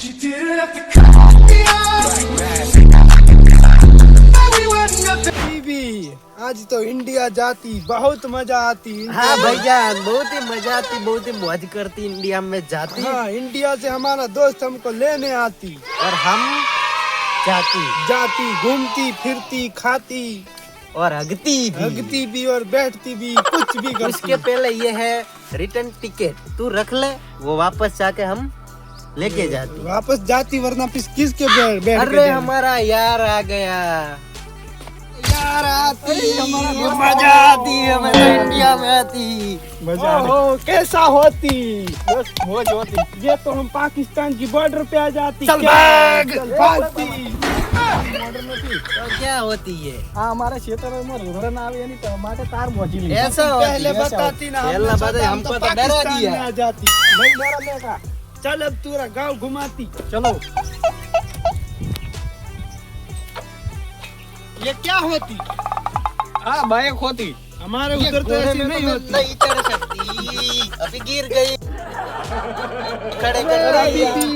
बीबी, आज तो इंडिया जाती बहुत मजा आती। हाँ भाईजान, बहुत ही मजा आती, बहुत ही मौज करती इंडिया में जाती। हाँ, इंडिया से हमारा दोस्त हमको लेने आती और हम जाती घूमती फिरती खाती और हगती भी और बैठती भी, कुछ भी करती। उसके पहले ये है रिटर्न टिकट, तू रख ले, वो वापस जाके हम लेके जाती। वापस जाती वरना किसके बैठ अरे हमारा यार आ गया, यार आती हमारा मजा आती है, मजा इंडिया में आती। ओहो, कैसा होती बस मौज होती। ये तो हम पाकिस्तान की बॉर्डर पे आ जाती। चल भाग। भागती। तो क्या होती है? हाँ, हमारे क्षेत्र में रुहरन आवे नहीं तो हमारे तार पहुंची ली। ऐसा होती है, पहले ऐसा बताती ना, पहला हमने बात है, सोचा हम हमको तो तो डरा पाकिस्तान दिया। में आ जाती। नहीं डरा लेगा। चल अब पूरा गांव घुमाती। चलो। ये क्या होती? हाँ बाइक होती। हमारे उधर तो ऐसी नहीं होती। नहीं चढ़ सकती, अभी गिर गई। खड़े अभी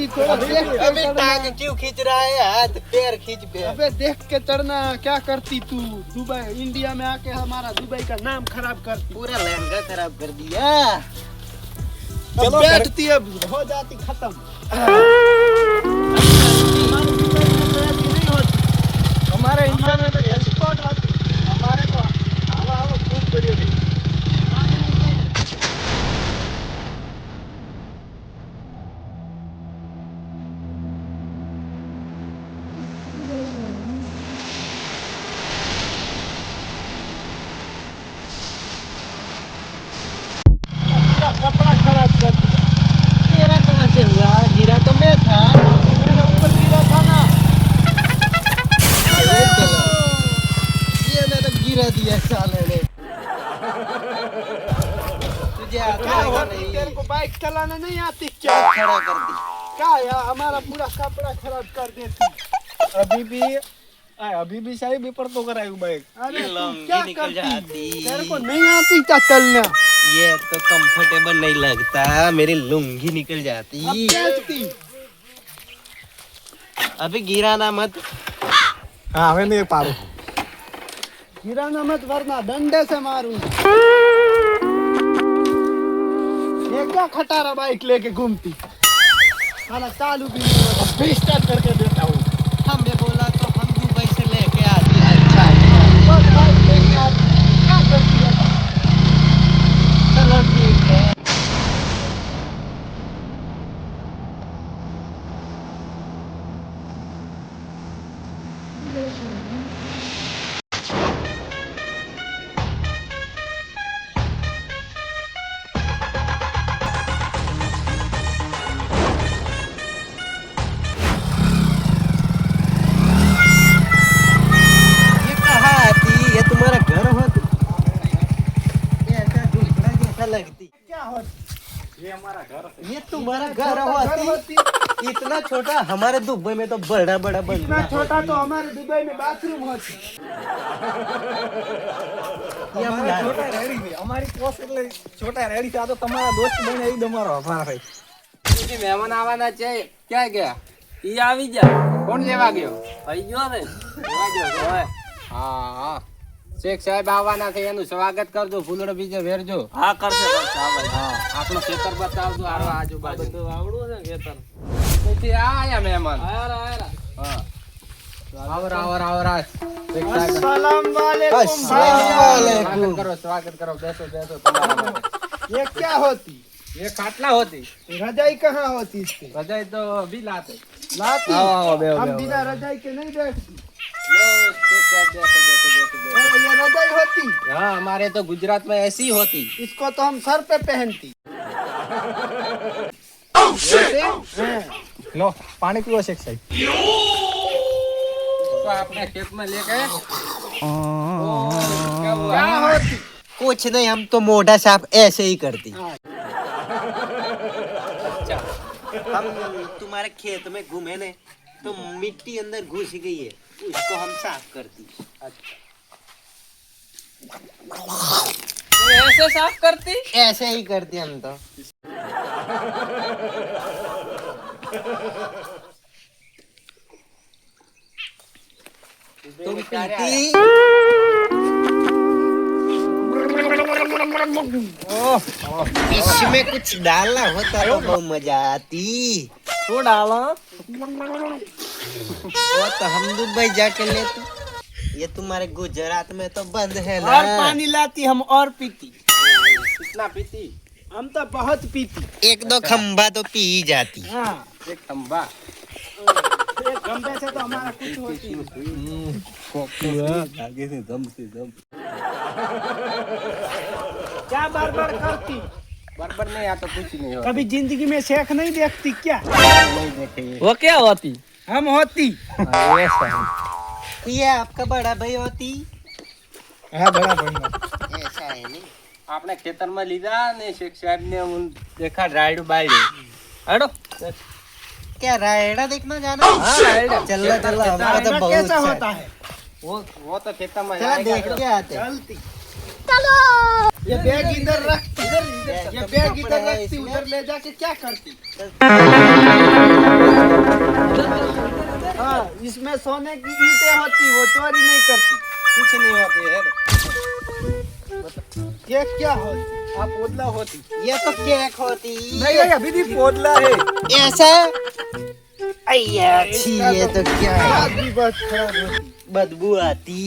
थोड़ा देख के अभी चढ़ना। टांग क्यों खींच रहा है? हाथ पैर खींच पे। अबे देख के चढ़ना। क्या करती तू? दुबई इंडिया में आके हमारा दुबई का नाम खराब करती। पूरा लहंगा खराब कर दिया। चलो बैठती अब हो जाती खत्म। हमारे इंडिया में तो एक्सपोर्ट आती, हमारे को हवा खूब बढ़िया। कपड़ा खराब कर दिया। तेरा कहाँ से हुआ? गिरा तो मैं था। मेरे ऊपर गिरा था ना। ये मैंने गिरा दिया साले ने। तुझे आता क्या है होती? नहीं? तेरे को बाइक चलाना नहीं आती क्या? खड़ा कर दी। क्या यार, हमारा पूरा कपड़ा खराब कर देती। अभी भी सही पेपर तो कराई बाइक। अरे तू लंगी क्या निकल करती? जाती। तेरे को नहीं आती क्या चलना? ये तो कंफर्टेबल नहीं लगता, मेरी लुंगी निकल अब जाती। बैठती। अभी गिराना मत। हाँ हमें नहीं पारू। गिराना मत वरना डंडे से मारूंगा। ये क्या खटारा बाइक लेके घूमती? हालांकि चालू भी नहीं होता। स्टार्ट करके देता हूँ। हमने बोला तो हम दुबई से लेके आती। अच्छा बस बाइक लेके आती। क्या करती है? चलो ठीक है। ये कहाँ आती? ये तुम्हारा घर होती? ये ऐसा झूठा जैसा लगती। क्या होती? ये हमारा घर है। ये तुम्हारा घर घर होती? होती। इतना छोटा? हमारे दुबई में तो बड़ा बड़ा इतना बंगला छोटा तो हमारे दुबई में बाथरूम होती। ये हम हमारा छोटा रेडी है। हमारी પોસ્ટ એટલે છોટા રેડી છે. આ તો તમારા દોસ્ત બને એ તમારો આભાર છે. પછી મહેમાન આવવાના છે. ક્યાં ગયા? ઈ આવી જા. કોણ લેવા ગયો? ભાઈ ગયો ને. લેવા ગયો છે, ઓય. હા હા. શેખ સાહેબ આવવાના છે, એનું સ્વાગત કરજો. ફૂલડો બીજો વેરજો. હા કરશે કરશે. હા આપણો ખેતર બતાવજો. આરો આજુબાજુ બધું આવડું છે ખેતર. પછી આ આયા મહેમાન. આયા. હા. આવર આવર આવર આ. શેખ સાહેબ अस्सलाम वालेकुम। अस्सलाम સ્વાગત કરો. બેસો બેસો તમારા માટે. ये क्या होती? ये खाटला होती. रजाई कहाँ होती इसकी? रजाई तो अभी लाते. लाती। आओ, बेहो, हम बेहो, बिना रजाई के नहीं बैठती। लो शेख साहब बैठो बैठो बैठो बैठो. ये रजाई होती। हाँ हमारे तो गुजरात में ऐसी होती. इसको तो हम सर पे पहनती। ऐसे हाँ। લો પાણી પીવો શેખ સાહેબ. उसको अपने खेत में लेके. क्या हुआ? क्या होती? कुछ नहीं, हम तो मोटा साफ ऐसे ही करती। अच्छा हम तुम्हारे खेत में घूमे ने तो मिट्टी अंदर घुस गई है, उसको हम साफ करती। तो ऐसे साफ करती. ऐसे ही करती हम तो। तुम पीती इसमें कुछ डालना होता तो बहुत मजा आती। तो डालो। वो तो हम दुबई जाके लेते, ये तुम्हारे गुजरात में तो बंद है और ना। पानी लाती हम और पीती। कितना पीती? हम तो बहुत पीती। एक दो खंबा तो पी ही जाती। हाँ, एक खंबा। एक खंबे से तो हमारा कुछ होती नहीं। आगे से दम से दम। क्या बार बार करती? बराबर नहीं आता, कुछ नहीं होता। कभी जिंदगी में शेख नहीं देखती क्या? नहीं देखे। वो क्या होती? हम होती। ये आपका बड़ा भाई होती। हाँ, बड़ा बढ़िया। ऐसा है नहीं। આપણે ખેતરમાં લીધા ને શેખ સાહેબ ને હું દેખા રાયડું બાયડું હેડો क्या रायडा देखना जाना? हाँ, रायडा। चल हमको तो बहुत कैसा अच्छा होता है? वो तो ખેતરમાં चला जाएगा। देख के आते हैं। चलती। ये बैग इधर रखती, ये बैग इधर रखती, उधर ले जाके क्या करती? हाँ, इसमें सोने की ईंटें होती, वो चोरी नहीं करती। कुछ नहीं होती है। ये क्या होती? आप पोदला होती। ये तो केक होती। नहीं अभी भी पोदला है। ऐसा अय्या छी, ये तो क्या है? स्वाद भी बहुत खराब होती। बदबू आती।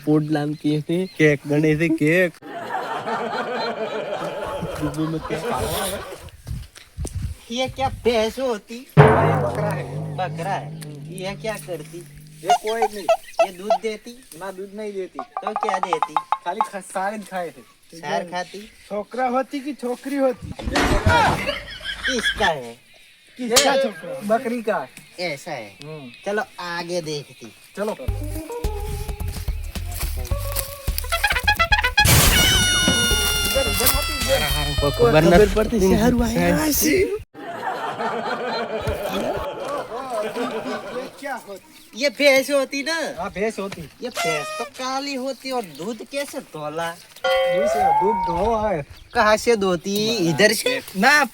पोदला के केक गणे से केक। ये क्या भैंस होती? बकरा है। बकरा है। ये क्या करती? ये कोई नहीं। ये दूध देती? ना दूध नहीं देती, तो क्या देती? खाली सारे खाए थे। सार खाती? छोकरा होती कि छोकरी होती? किसका है? किसका छोकरा? बकरी का। ऐसा है। चलो आगे देखती। चलो खबर पड़ती शहर क्या होती? ये भैंस होती ना? हाँ भैंस होती। ये भैंस तो काली होती और दूध कैसे तोला? दूध धो आए कहाँ से दोती? इधर से? ना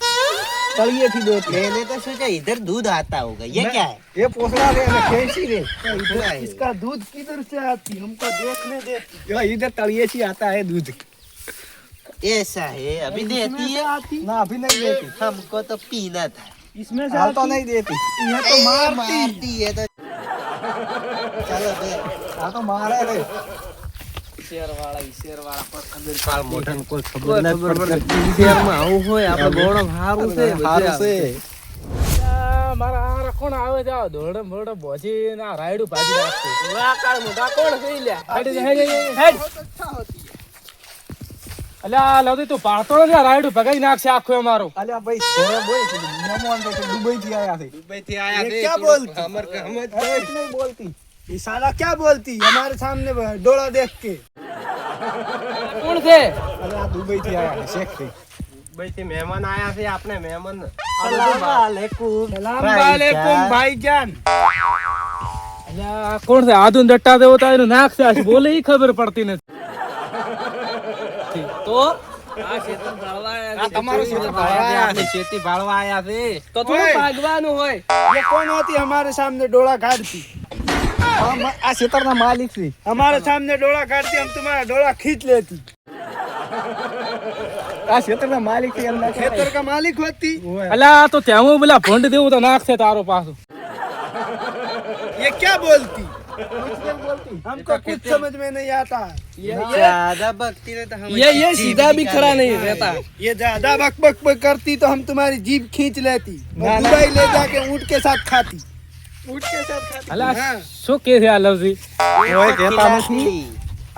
तलिए थी दो थी। मैंने तो सोचा इधर दूध आता होगा। ये क्या है? ये पोसला रे कैसी रे इधर है। इसका दूध किधर से आती? हमको देखने देती। ये इधर तलिए से आता है दूध। ऐसा है। अभी देती है? आती? ना अभी नहीं देती। हमको तो पीना था। इसमें से हाल तो आती? नहीं देती। ये तो ए, मारती। है तो। चलो बे। हाँ तो मारे रे। શેરવાળા પર ખબર કાળ મોઢાને કોઈ કોઈ ખબર ના ખબર પડતી શેરમાં આવું હોય આપણે ગોળમ હારું છે હારું છે. મારા હારા કોણ આવે જાવ ધોળમ ભોળમ ભોજી ના રાયડું ભાજી નાખશે આ કાળ મોઢા કોણ થઈ લ્યા હેડ અલ્યા લવદી તું પાડતો નથી આ રાયડું ભગાઈ નાખશે આખું અમારું અલ્યા ભાઈ ઘરે બોલ મહેમાન તો દુબઈ થી આયા છે. દુબઈ થી આયા ये છે क्या बोलती? हमर के हम कुछ नहीं बोलती. ये साला क्या बोलती? हमारे सामने डोला देख के। કોણ છે અરે આ દુબઈ થી આયા છે શેખ થી. દુબઈ થી મહેમાન આયા છે આપણે મહેમાન सलाम वालेकुम। सलाम वालेकुम भाईजान। અલ્યા કોણ છે આધુન દટ્ટા દેવો તો એનું નાક છે આ બોલે ઈ ખબર પડતી નથી તો આ ખેતર ભાળવા આ તમારું ખેતર ભાળવા આયા છે. ખેતી ભાળવા આયા છે તો થોડું ભાગવાનું હોય ये कौन होती? हमारे सामने डोला काटती। આ ખેતરના માલિક છે. हमारे सामने डोला काटती, हम तुम्हारा डोला खींच लेती। આ ખેતરના માલિક છે એમના खेतर का मालिक होती। અલ્યા તો ત્યાં હું પેલા ભંડ દેવું તો નાક છે તારો પાછું ये क्या बोलती? कुछ नहीं बोलती. हमको कुछ समझ में नहीं आता। ज्यादा भक्ति ने तो हम ये सीधा भी खड़ा नहीं रहता ये ज्यादा बक बक बक करती तो हम तुम्हारी जीभ खींच लेती और दुबई ले जाके ऊँट के साथ खाती। ऊँट के साथ खाती। અલ્યા हाँ। શું કે છે આ લવજી ઓય કહેતા નથી. खिलाती।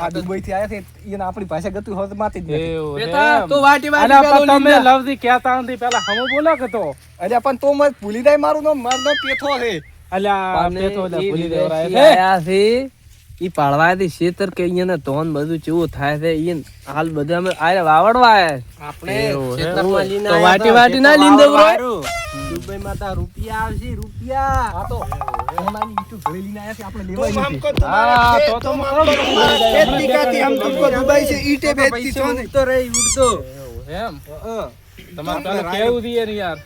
આ દુબઈ થી આયા છે એને આપણી ભાષા ગતું હોત માતી જ નથી. એવું છે બેટા એમ. તું વાટી અલ્યા વાટી પણ તમે લવજી કહેતા નથી પેલા હમો બોલો કે તો અરે પણ તો મત ભૂલી જાય મારું નામ મારું નામ પેથો છે. અલ્યા પેતો એટલે ભૂલી દેવરાય છે આયા છે ઈ પાળવાથી ખેતર કે અહીંયા ધોન બધું કેવું થાય છે ઈ હાલ બધા અમે આયા વાવડવા આયા આપણે ખેતરમાં લીને તો વાટી વાટી ના લીન દેવરાય દુબઈ માં તા રૂપિયા આવશે રૂપિયા આ તો સોનાની ઈંટું ઘરે લઈને આયા છે આપણે तुम લેવાની છે. हमको तुम्हारा हाँ, खेत- तो तुम हमको तुम्हारा खेत दिखाती, हम तुमको दुबई से ईंटें भेजती सोने। ઉડતો રહી ઉડતો એમ તમારે પેલા કેવું दिए नहीं यार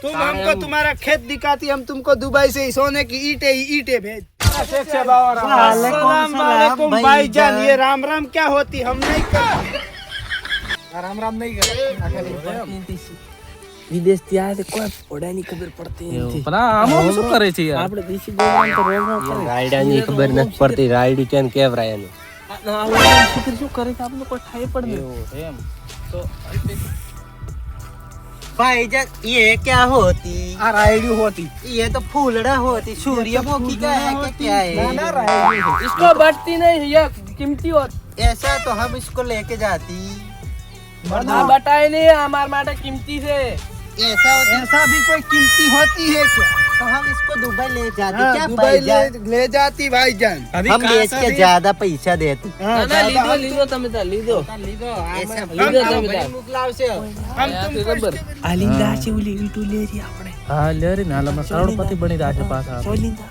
तुम हमको तुम्हारा खेत दिखाती, हम तुमको दुबई से सोने की ईंटें ही ईंटें भेज। अस्सलाम वालेकुम भाईजान, ये राम राम क्या होती हम नहीं करते। રામ રામ નહીં કરે विदेश થી આયા કોઈ ઓડાની ખબર પડતી નથી પણ આમાં શું કરે છે યાર આપણે દેશી ગોળામ તો રોગ ન રાયડાની ખબર નથી પડતી રાયડું કેમ કેવરાય એનું શું કરે છે આપણે કોઈ ઠાઈ પડે એમ તો भाईजान ये क्या होती? આ રાયડું હોતી ये तो फूलड़ा होती, सूर्यमुखी का है क्या है? ના ના રાયડું इसको बढ़ती नहीं ये कीमती होती ऐसा तो हम इसको लेके जाती। ना बताए नहीं हमारे माटे कीमती से ऐसा होती ऐसा भी कोई कीमती होती है क्या? तो हम इसको दुबई ले जाते। हाँ, क्या दुबई भाईजान? ले जाती भाईजान। हम बेच के ज्यादा पैसा देते। हाँ, ना ज्यादा लीधो हम लीधो તમે તા લીધો ऐसा લીધો તમે તા हम तुमको ખબર આલિંદા છે ઓલી ઈટુ લેરી આપણે હા લેરી ના લમાં કરોડપતિ બની રાશે પાછા સોલિંદા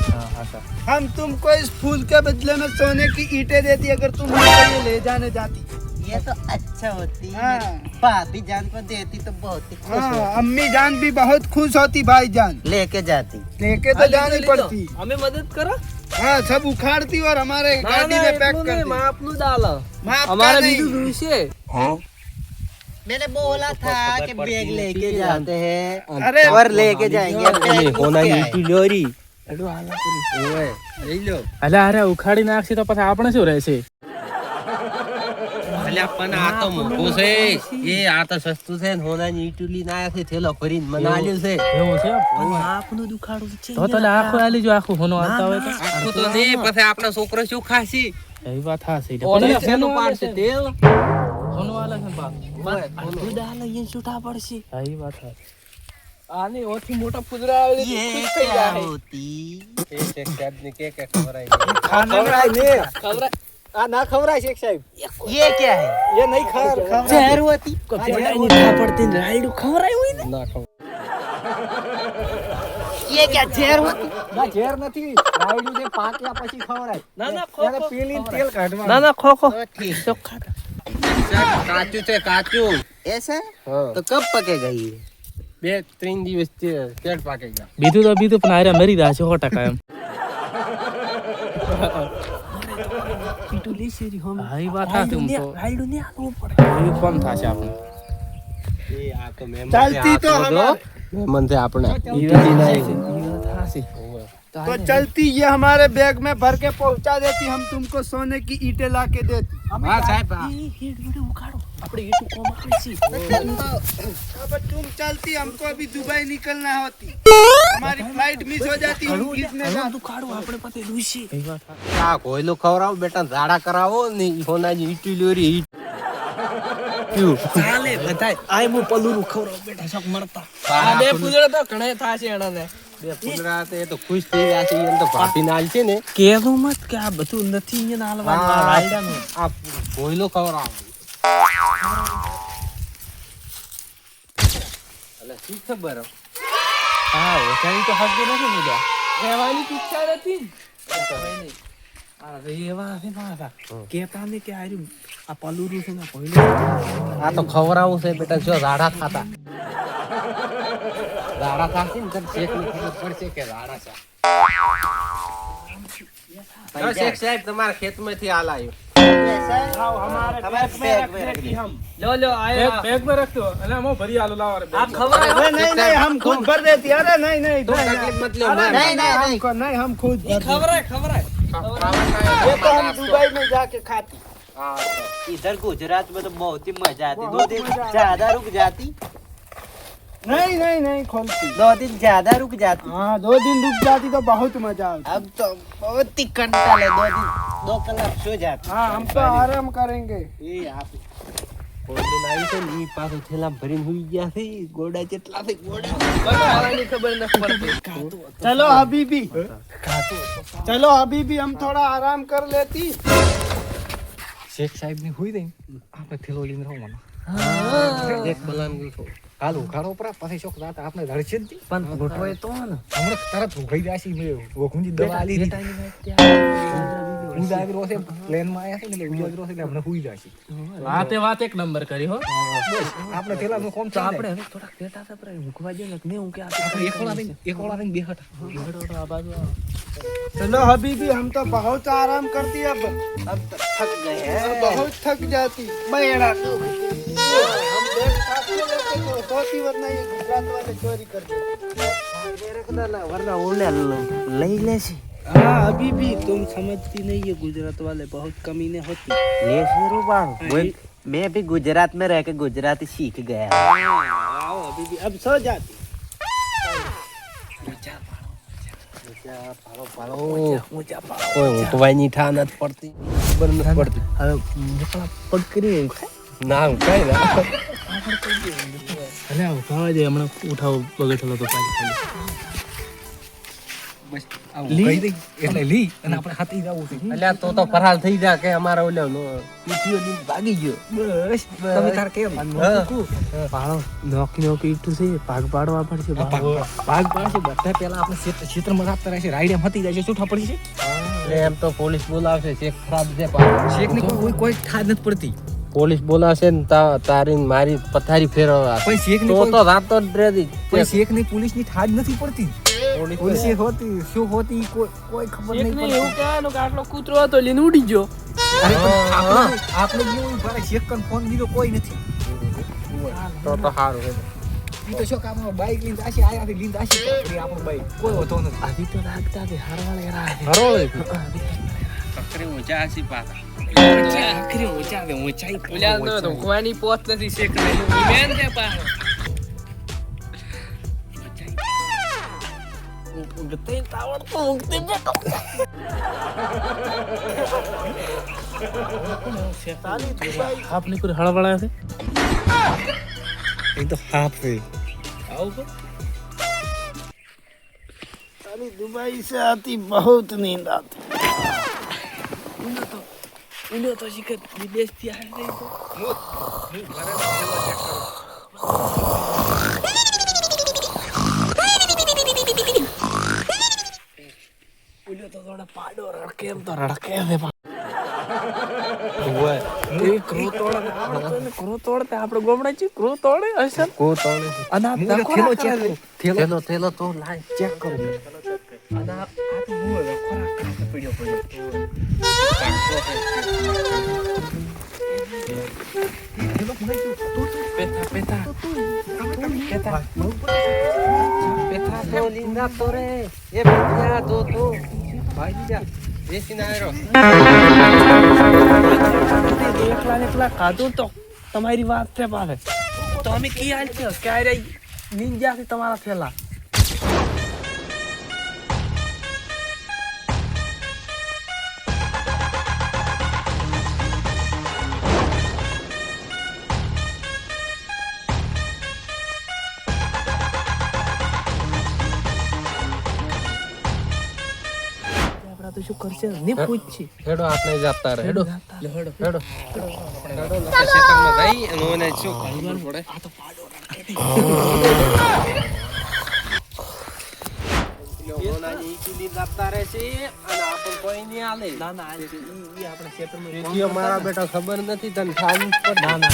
હા હા સર हम तुमको इस फूल के बदले में सोने की ईंटें देती अगर तुम हमको ये ले जाने जाती। ये तो अच्छा होती। हाँ। भाभी जान को देती तो बहुत ही खुश हाँ, होती। अम्मी जान भी बहुत खुश होती भाईजान, लेके जाती। लेके तो जानी पड़ती। हमें मदद करो हाँ, सब उखाड़ती और हमारे गाड़ी में पैक कर दी। માપનું ડાલો माफ અમારે का नहीं। બીજું જોઈશે मैंने बोला था कि बैग लेके जाते हैं अरे और लेके जाएंगे। बैग હોનાની क्या है? ઈટી લોરી ओए, ले लो। અલા અરે ઉખાડી નાખશે તો પછી આપણે શું રહેશે અલ્યા પણ આ તો મોટું છે એ આ તો સસ્તું છે ને હોનાની ઈટી લઈને આયા છે થેલો ભરીને મનાલ્યું છે એવું છે આપનું દુખાડું છે તો તને આખું આલી જો આખું હોનો આવતા હોય તો આખું તો નહીં પછી આપણો છોકરો શું ખાશે એ વાત હાસી ઓલે શેનું પાડશે તેલ હોનો આલે છે બાપ આટલું ડાલ અહીંયા છૂટા પડશે હા એ વાત હાસી આની ઓથી મોટા ફુદરા આવે ये ખુશ થઈ क्या જાય होती? એક એક જાતની કે ખવરાય ખવરાય ને ખબર આ ના ખવરાય શેખ સાહેબ ये क्या है? એ નહીં ખવરાય जहर होती। કપડાની ના પડતી ને રાયડું ખવરાય હોય ને ના ખવ ये क्या जहर होती? ના ઝેર નથી રાયડું જે પાક્યા પછી ખવરાય ના ના એને પીલી તેલ કાઢવાનું ના ના ખો ખો तो ठीक। કાચું છે કાચું ऐसा? હા तो कब पकेगा ये? 2-3 દિવસ પેટ પાકે ગયા બીજું તો બીજું પણ આરે મરી રહ્યા છે 100% એમ પીટું લેશે રી હમ હા એ વાત હાસી હું તો રાયડું ને આલવું પડે એ કોમ થાશે આપણે એ આ તો મહેમાન चलती तो हमारे મહેમાન છે આપણે એ વાત હાસી तो चलती ये हमारे बैग में भर के पहुंचा देती, हम तुमको सोने की ईंटें ला के देती। હા સાહેબ હા. એ હેડ વિડિયો ઉખાડો આપણે એટું કોમ આવે છે अब तुम चलती, हमको अभी दुबई निकलना होती, हमारी फ्लाइट मिस हो जाती, हम किसने जाते? ઉખાડો આપણે પતે રૂસી એ વાત હાસી આ કોયલો ખવરાવો બેટા ઝાડા કરાવો ને ઈ હોનાની ઈટી લોરી ચાલે બધાય આય મુ પલુરું ખવરાવ બેટા શક મરતા આ બે ફુદરા તો ઘણે થાશે એણાને બે પુદરા તે તો ખુશ થઈ ગયા છે એને તો ભાભી નાલ છે ને કેવું મત કે આ બધું નથી અહીંયા નાલવાનું આ રાયડાનું આ કોયલો ખવરાવો અલે શું ખબર હા ઓચાની તો હક નથી ને જા રહેવાની ઈચ્છા નથી આ રેવા છે મારા કેતા ને કે આર્યું આ પલુરું છે ને પહેલું આ તો ખવરાવું છે બેટા જો ઝાડા ખાતા ઝાડા ખાશે ને તો શેખની ખબર પડશે કે ઝાડા છે જો શેખ સાહેબ તમારા ખેતમાંથી હાલ આવ્યો ऐसा? हमारे हमारे बैग में रख दिया। हम લો લો આયા બેગ માં રાખતો અને મો ભરી આલો લાવ રે આ अरे नहीं नहीं, हम खुद भर देती। अरे नहीं नहीं तो नहीं, तकलीफ मत लो अरे मैं नहीं, नहीं, नहीं। हमको नहीं, हम खुद भर देती। ખબર ये तो हम दुबई में जाके खाती। इधर गुजरात में तो बहुत ही मजा आती। 2 दिन ज्यादा रुक जाती। नहीं नहीं नहीं खोलती। 2 दिन ज्यादा रुक जाती। हाँ, 2 दिन रुक जाती तो बहुत मजा आता। अब तो बहुत ही कंटाल है। 2 दिन 2 कलाक सो जाती। हाँ, हम तो आराम करेंगे। ये आप કોયલો આવી છે ને ઈ પાછું થેલા ભરીને હુઈ ગયા છે ગોડા જેટલા છે ગોડા બનાવવાની ખબર નથી પડતી चलो हबीबी, चलो हबीबी, हम थोड़ा आराम कर लेती। શેખ સાહેબ ની હોઈ દે આપણે થેલો લઈને રહેવાનું એક બલાન ગયો કાલ ઉખાડો પર પછી શોખ દાતા આપણે ધડશે જ પણ ગોઠવાય તો ને હમણાં તરત ઉખાઈ જાશી મે ઓખુંજી દવા આલી ઉજાગરો છે પ્લેનમાં આયા છે ને એટલે ઉજાગરો છે એટલે આપણે હુઈ જાશે વાત એક નંબર કરી હો. આપણે પેલાનું કોમ છે આપણે હવે થોડાક પેટા છે પર ઊંઘવા દે ને હું કે આપણે એક ઓળા રહીને બેહટ આ બાજુ આવો. चलो हबीबी हम तो बहुत आराम करती अब थक गए हैं बहुत थक जाती बैठा हम बैग साथ में लेके तो सोती वरना ये गुजरात वाले चोरी करते वरना ओले लई ले से हाँ अभी भी तुम समझती नहीं है गुजरात वाले बहुत कमीने होते. ले से रूबान मैं भी गुजरात में रह के गुजराती सीख गया. आओ अभी भी अब सो जाती. કોઈ ઊંઘવાની ઠા નથી પડતી, ખબર નથી પડતી. હવે નીકળા પગ કરી ઊંઘાય. ના ઊંઘાય ના. અલે આવો ખાવા દે હમણાં ઉઠાવો બગડેલો તો પાછી બસ આવું કહી દઈ એટલે લી અને આપણે હાથી જવું છે અલ્યા તો ફરાર થઈ જા કે અમારા ઓલ્યો પીઠીઓ લઈને ભાગી ગયો. બસ તમે તાર કેમ પાડો નોકી નોકી ઈટું છે ભાગ પાડવા પડશે. ભાગ પાડશે બધા પેલા આપણે ક્ષેત્રમાં રાખતા રહેશે રાઈડે હતી જાય છે છૂટા પડી છે એટલે એમ તો પોલીસ બોલાવશે, ચેક ખરાબ છે પાછો. શેક ને કોઈ ઠાજ નથી પડતી પોલીસ બોલાવશે ને તારી મારી પથારી ફેરવવા કોઈ શેક ને તો રાતો જ રેડી. કોઈ શેક ની પોલીસ ની ઠાજ નથી પડતી પોલીસ હોતી શું હોતી કોઈ ખબર નહીં પડતી એવું કહેવાનું કે આટલો કૂતરો હતો લઈને ઉડી ગયો. અરે આપણે જેવું ભારે શેક કન ફોન દીધો કોઈ નથી તો સારું છે. ઈ તો શું કામ બાઈક લઈને આશી આયાથી લઈને આશી પકડી આપણો બાઈક કોઈ હોતો નથી અભી તો રાખતા કે હારવાળે રા ચક્રી ઊંચા હસી પાછા. આખરી ઊંચા આવે ઊંચાઈ ઓલા તો ઊંઘવાની પોત નથી શેક મેન તે પાછો. ઊંઘતે તાવડતો ઊંઘતે બેઠો. આપની કોઈ હળવળા છે એ તો હાફ છે આવું કો साली दुबई से आती बहुत नींद आती ઉલ્યો તો શીખર વિદેશ થી આવી ગઈ તો ઉલ્યો તો થોડા પાડો રડકે એમ તો રડકે છે ક્રો તોડતે આપણે ગોમડા છે ક્રો તોડે હશે કો તોડે અને આ થેલો ચેક કરો થેલો તો લાય ચેક કરો. અને આ તો બહુ ખોરાક પડ્યો પેતા પેતા પેથા તો લીંદા તો રે એ પેથા તો ભાગી જા બેસી ના આવ્યો. એકલા ખાધું તો તમારી વાત છે પાછળ તો અમે કી હાલ છે ક્યારે નીંજા થી તમારા થેલા તો શું કરશે ને પૂછછી હેડો આપણે જતા રહે. હેડો હેડો હેડો હેડો ખેતરમાં જઈ અને ઓને શું કરવું પડે. મારા બેટા ખબર નથી તને ખાવું પડે. ના ના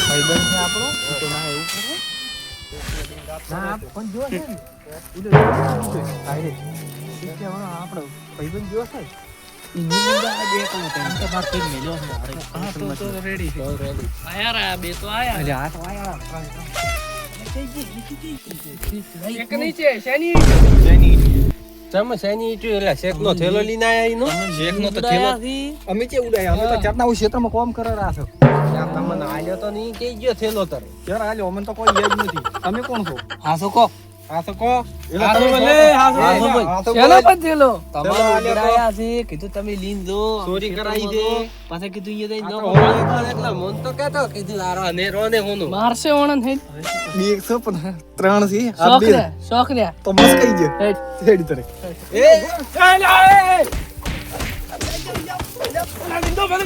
ભાઈબંધ છે આપણો તો ના એવું કરે ના પણ જો છે ને આપણો ભાઈબંધ જો છે ઈ નીંદા આજે એકલો તેમ તો બાર કઈ મેલ્યો છે હા તો રેડી છે રેડી આયા રા બે તો આયા અરે આ તો આયા એક નીચે શેની તમે શેની ઈટુ એટલે શેકનો થેલો લઈને આયા ઈનો શેકનો તો થેલો અમે કે ઉડાયા અમે તો ચટના ક્ષેત્રમાં કામ કરે રહ્યા છો ત્યાં તમને આલ્યો તો નહીં કે ગયો થેલો તર યાર આલ્યો અમને તો કોઈ યાદ નથી તમે કોણ છો હા તો કો એલા તમે ભલે હા તો ચલો પણ ચલો તમારો ઉડાયા છે કીધું તમે લીન દો ચોરી કરાઈ દે. પાછા કીધું ઈ દઈ આ નો તો હોળી પર એટલે મન તો કહેતો કીધું આરો ને રોને હોનું મારશે ઓણન હે બે 103 છે આ બે શોખ રે તો મસ્ત કઈ ગયો હેડી તરે ચાલ આય લીંદો બડો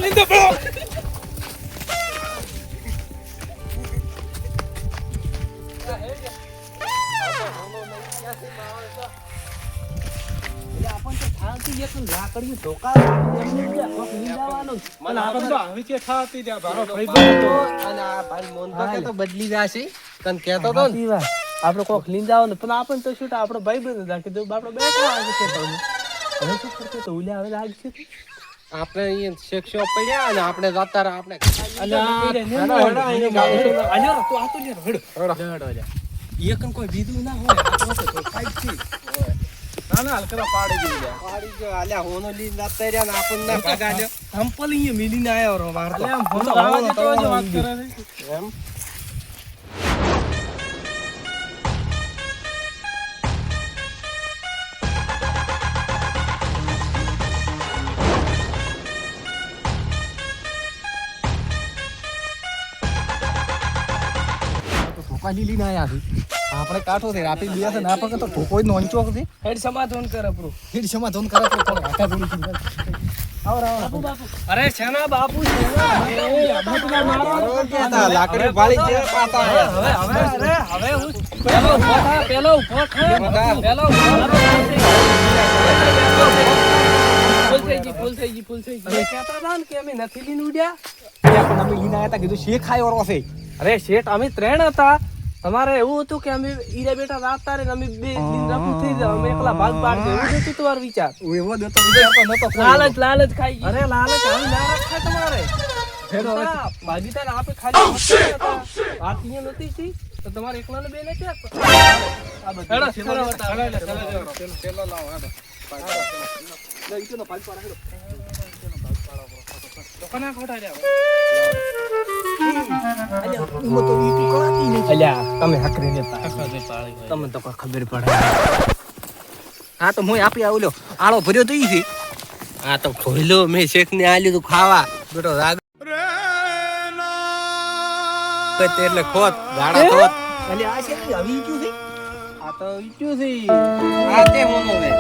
આપણ તો થાતી એક લાકડી ધોકા એમને કોક લીંદાવાનું મને આપણે તો આવી છે થાતી ત્યાં ભારો ભાઈ અને આ ભાઈ મોનતો કે તો બદલી જાશે તને કહેતો તો ને સાચી વાત. આપણે કોક લીંદાવાનું પણ આપણને તો શું આપણો ભાઈ બંધ હતા કીધું આપણે બેઠા આજે કે હવે શું કરતો તો ઉલ્યા હવે લાગશે આપણે અહીંયા શેક્ષો પડ્યા અને આપણે જતા રહ્યા આપણે એકન કોઈ બીજું ના હોય આ તો ફાઈટ છે ના ના હલકરા પાડી દીધું પાડી ગયો આલ્યા હોનો લીન જતા રહ્યા ને આપણને ભગાડ્યો સંપલ અહીંયા મિલીને આવ્યો રો વાર અલે આમ ફોટો આવા જતો જ વાત કરે છે એમ ધોકા લીલી ના આયા છે આપણે કાઠો છે રાતે ગયા છે ના પગે તો ધોકો જ નોંચો છે હેડ સમાધાન કરે પ્રો ફીર સમાધાન કરે તો પણ આખા બોલી અરે છેના બાપુ છેના લાકડી ભાળી છે પાતા હવે હું પેલો ઉભો થા ફૂલ થઈ ગઈ કહેતા હતા ને કે અમે નથી લીન ઉડ્યા પણ અમે લીના આયા તા કીધું શેખ ખાયો રો છે અરે શેઠ અમે 3 હતા તમારે એવું હતું કે અમે ઈરા બેટા રાતતા રે અમે બે દિન રફુ થઈ જાવ અમે એકલા ભાગ પાડ દે એવું હતું તમારો વિચાર એવો દતો વિચાર તો નતો લાલચ ખાઈ ગઈ અરે લાલચ આવી ના રાખે તમારે ભાગી તાને આપે ખાલી વાત અહીંયા નથી થઈ તો તમારે એકલાને બે ને ક્યાં આ બધા પેલો લાવો હેડો કોના ખોટા રહ્યા અલ્યા તમે હકરી લેતા તમને તો કોઈ ખબર પડે હા તો મોય આપી આવલ્યો આળો ભર્યો તો ઈ છે આ તો ખોઈલો મેં શેખ ને આલ્યું તું ખાવા બેટો રાગ એટલે ખોત ગાડા ખોત અલ્યા આ છે આવી ક્યું છે આ તો ઈટ્યું છે આ તે હોનો વે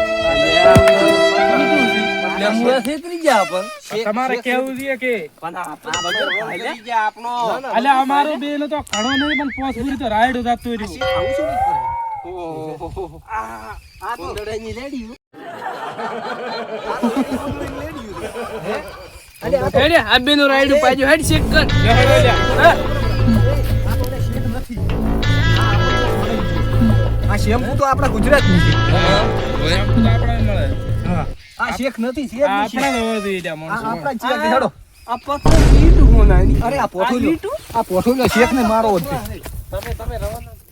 તમારે કેવું છે કે આપણો અલે અમારો બે તો ઘણો નહીં પણ પોસ પૂરી તો રાઈડ જાતું રહ્યું કોંદડાની લેડી હેડે આ બેનો રાઈડ પાજો હેડ ચેક કર આ શેમ્પુ તો આપણા ગુજરાતનું છે આપણે મળે આ શેખ નથી છે આપણે હોવા જોઈએ આ આપણા છે હેડો આ પથ્થર ઈટ હોનાની અરે આ પોઠોલો શેખ ને મારો જ છે તમે રવાના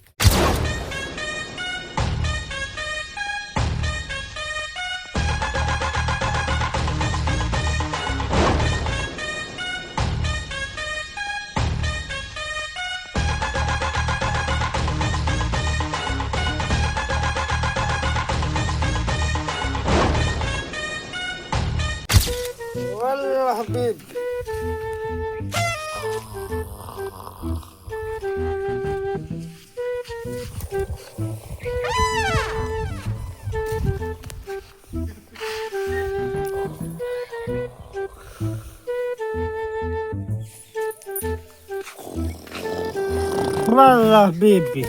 حبيب والله بيبي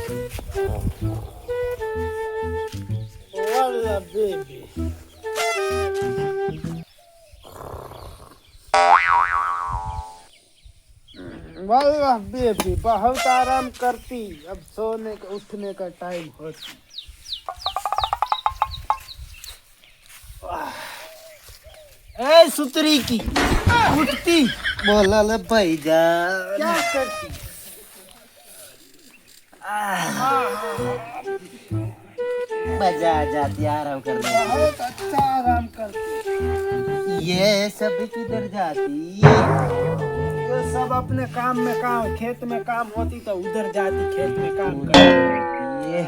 والله بيبي वाह बेबी बहुत आराम करती अब सोने का उठने का टाइम होती ए सुतरी की उठती बोला ले भाई जा क्या करती मजा आ जाती आराम करने बहुत अच्छा आराम करती ये सब किधर जाती ये सब अपने काम में काम खेत में काम होती तो उधर जाती खेत में काम करती ये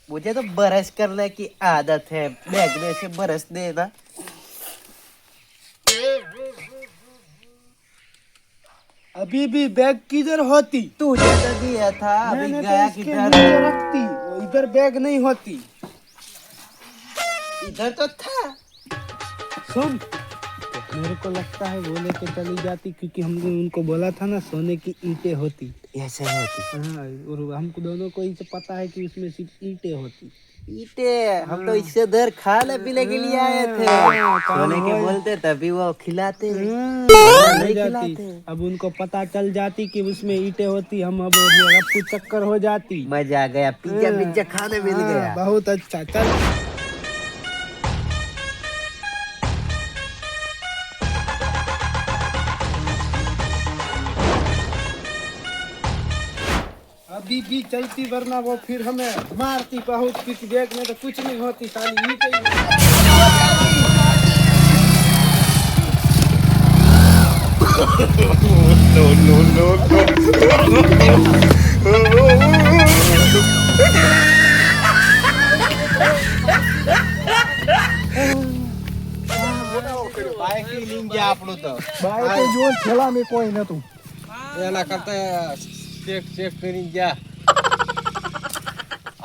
मुझे तो ब्रश करने की आदत है बैगने से ब्रश देना अभी भी बैग किधर होती तुझे तो दिया था अभी मैंने तो गया इसके किधर नीचे रखती वो इधर बैग नहीं होती इधर तो था सुन मेरे को लगता है वो लेके चली जाती, क्योंकि हमने उनको बोला था ना सोने की ईंटें होती। ऐसे होती हाँ, और हमको दोनों को ही तो पता है कि उसमें सिर्फ ईंटें होती। ईटे, हम तो इससे उधर खाने पीने के लिए आए थे। सोने के बोलते तभी वो खिलाते, नहीं खिलाते। अब उनको पता चल जाती कि उसमें ईंटें होती, हम अब रफ्फू चक्कर हो जाती। मजा आ गया, पिज्जा खाने मिल गया। बहुत अच्छा। चल अभी भी चलती, वरना वो फिर हमें मारती बहुत, क्योंकि देख में तो कुछ नहीं होती, साली ईंटें ही। બાઈક લઈને ગયા આપણું તો બાઈક જો થેલા મેં કોઈ નતું. એના કરતા ચેક કરીને ગયા.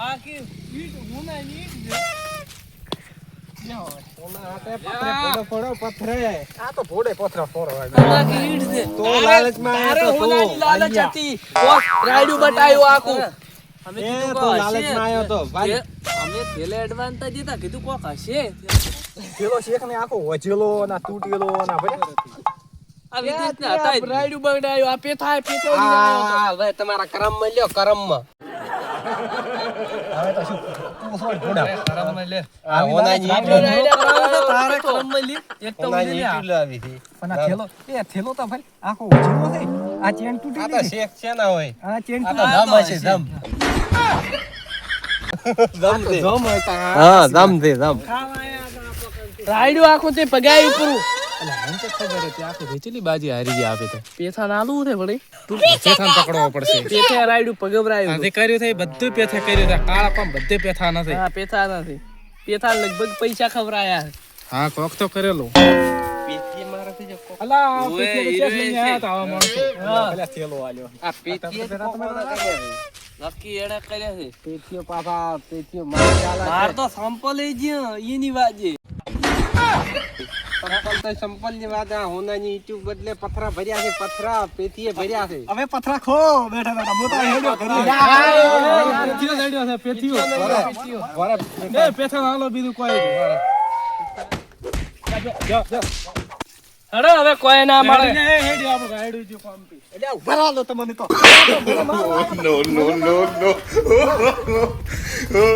આ કે ઈટ મુના ઈટ છે. આ તો ભોડે પથરા ફોરો હોય. આ કે ઈટ છે. તો લાલચમાં આવ્યો તારે તો હોનાની લાલચ હતી. બોસ રાયડું બતાવ્યું આખું. અમે એ કીધું તો કોક હશે. લાલચમાં આવ્યો તો ભાઈ. અમે પેલે એડવાન્સ દીધા, કીધું કોક હશે. પેલો શેખ ને આખો વજેલો ના તૂટેલો ના ભલે. આ વિદેશના હતા જ. રાયડું બતાવ્યું. આ પેથા લઈને આવ્યો હતો. હા હવે તમારા કરમમાં લ્યો, કરમમાં. હવે તો શું તું સોળ ભોડા. આ હોનાની આપણે ઈંટો. રાયડા કરાવતા તારે ક્રમમાં લી. એક તો હોનાની ઉડી લે. ઈંટો લાવી હતી. પણ આ થેલો તો ભાઈ આખો વજેલો છે. આ ચેન આ તૂટી તો ગઈ. શેખ છે ના હોય. આ ચેન આ તો આ ધમ તો હશે, હશે. ધમ. ધમ છે. જમ હોય તા. હા ધમ છે, ધમ. રાયડું આખું તે પગાયું પૂરું. અલા મને તો ખબર હતી આખું રેચેલી બાજી હારી ગયા આપે તો. પેથા નાલું છે વળી. પેથાને પકડવો પડશે. પેથા રાયડું પગવરાયું. આજે કર્યું છે બધું પેથે કર્યું છે. કાળા પણ બધે પેથા નથી. હા પેથા નથી. પેથા લગભગ પૈસા ખવરાયા. હા કોક તો કરેલો. પેટી મારાથી જો કોક. અલા ઓએ, પેથીનો હીરો ચેસ લઈને છે. આયા તા આવા માણસો. હા. પેલા થેલો આલ્યો. આ પેટી એ કોક વાળા કર્યા છે. નક્કી એડા કર્યા છે. પેટીઓ પાછા પેટીઓ માર ચાલે છે. માર તો સંપલ એ જ્યાં એની વાજે. સંપલ તો સંપલ ની વાત. આ હોનાની ઈંટો બદલે પથરા ભર્યા છે, પથરા પેટીએ ભર્યા છે. હવે પથરા ખો બેઠા બેઠા મોટા હેડો કરી. પેથીઓ લડ્યો છે પેથીઓ. એ પેથા હાલો બીજું કોઈ નહીં. હડો હવે કોઈ ના મળે. હેડી આપણું ગાયડું જો કામ પી. એટલે ઉભા રહો લો તમને તો. No.